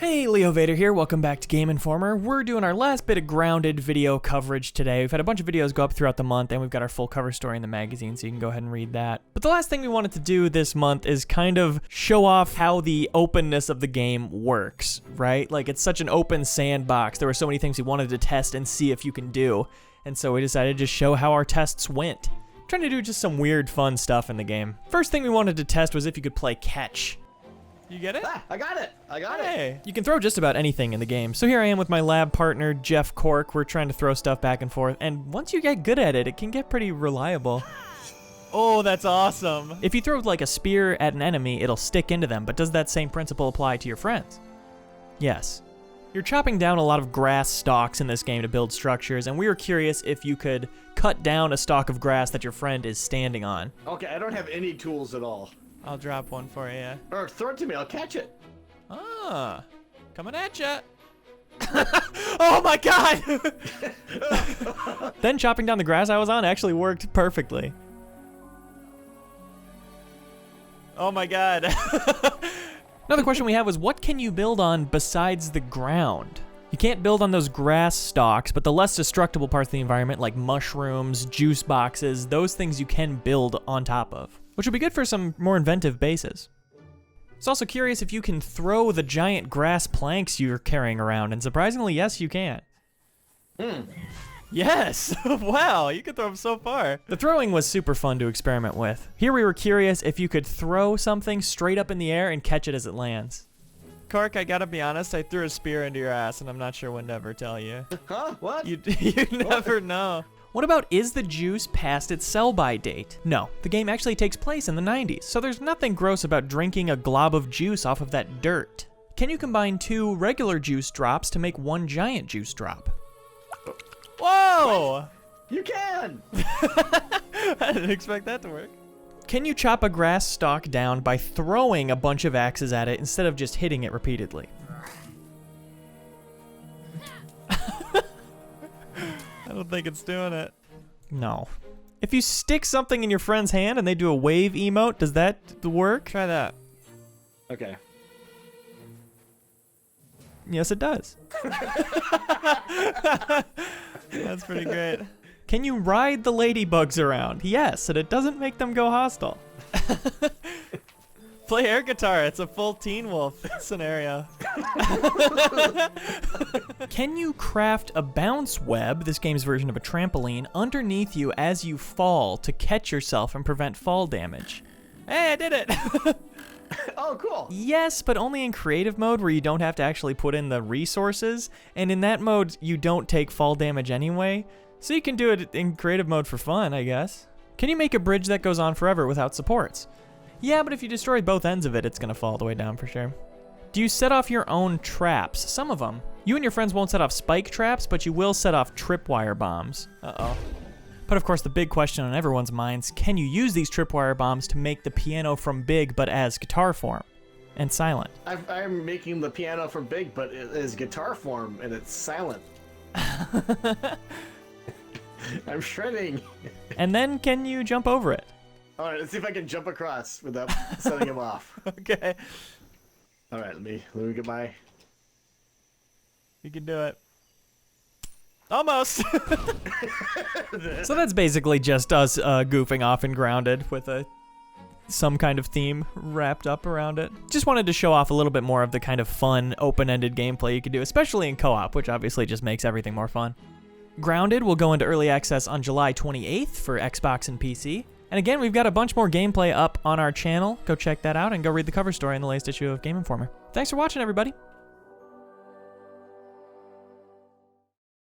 Hey, Leo Vader here, welcome back to Game Informer. We're doing our last bit of grounded video coverage today. We've had a bunch of videos go up throughout the month, and we've got our full cover story in the magazine, so you can go ahead and read that. But the last thing we wanted to do this month is kind of show off how the openness of the game works, right? Like, it's such an open sandbox. There were so many things we wanted to test and see if you can do, and so we decided to show how our tests went. Trying to do just some weird, fun stuff in the game. First thing we wanted to test was if you could play catch. You get it? Ah, I got it. You can throw just about anything in the game. So here I am with my lab partner, Jeff Cork. We're trying to throw stuff back and forth, and once you get good at it, it can get pretty reliable. Oh, that's awesome. If you throw like a spear at an enemy, it'll stick into them, but does that same principle apply to your friends? Yes. You're chopping down a lot of grass stalks in this game to build structures, and we were curious if you could cut down a stalk of grass that your friend is standing on. Okay, I don't have any tools at all. I'll drop one for you. Or throw it to me, I'll catch it. Ah, coming at ya. Oh my god! Then chopping down the grass I was on actually worked perfectly. Oh my god. Another question we had was, what can you build on besides the ground? You can't build on those grass stalks, but the less destructible parts of the environment, like mushrooms, juice boxes, those things you can build on top of, which will be good for some more inventive bases. It's also curious if you can throw the giant grass planks you're carrying around, and surprisingly, yes, you can. Yes! Wow, you can throw them so far. The throwing was super fun to experiment with. Here we were curious if you could throw something straight up in the air and catch it as it lands. Cork, I gotta be honest, I threw a spear into your ass, and I'm not sure when to ever tell you. Huh? What? You never know. What about, is the juice past its sell-by date? No, the game actually takes place in the 90s, so there's nothing gross about drinking a glob of juice off of that dirt. Can you combine 2 regular juice drops to make 1 giant juice drop? Whoa! What? You can! I didn't expect that to work. Can you chop a grass stalk down by throwing a bunch of axes at it instead of just hitting it repeatedly? I don't think it's doing it. No. If you stick something in your friend's hand and they do a wave emote, does that work? Try that. Okay. Yes, it does. That's pretty great. Can you ride the ladybugs around? Yes, and it doesn't make them go hostile. Play air guitar, it's a full Teen Wolf scenario. Can you craft a bounce web, this game's version of a trampoline, underneath you as you fall to catch yourself and prevent fall damage? Hey, I did it! Oh, cool. Yes, but only in creative mode where you don't have to actually put in the resources, and in that mode, you don't take fall damage anyway, so you can do it in creative mode for fun, I guess. Can you make a bridge that goes on forever without supports? Yeah, but if you destroy both ends of it, it's gonna fall all the way down for sure. Do you set off your own traps? Some of them. You and your friends won't set off spike traps, but you will set off tripwire bombs. Uh-oh. But of course, the big question on everyone's minds, can you use these tripwire bombs to make the piano from Big, but as guitar form and silent? I'm making the piano from Big, but it is guitar form, and it's silent. I'm shredding. And then can you jump over it? All right, let's see if I can jump across without setting him off. Okay. All right, let me get my... You can do it. Almost. So that's basically just us goofing off and grounded with some kind of theme wrapped up around it. Just wanted to show off a little bit more of the kind of fun, open-ended gameplay you can do, especially in co-op, which obviously just makes everything more fun. Grounded will go into early access on July 28th for Xbox and PC. And again, we've got a bunch more gameplay up on our channel. Go check that out and go read the cover story in the latest issue of Game Informer. Thanks for watching, everybody.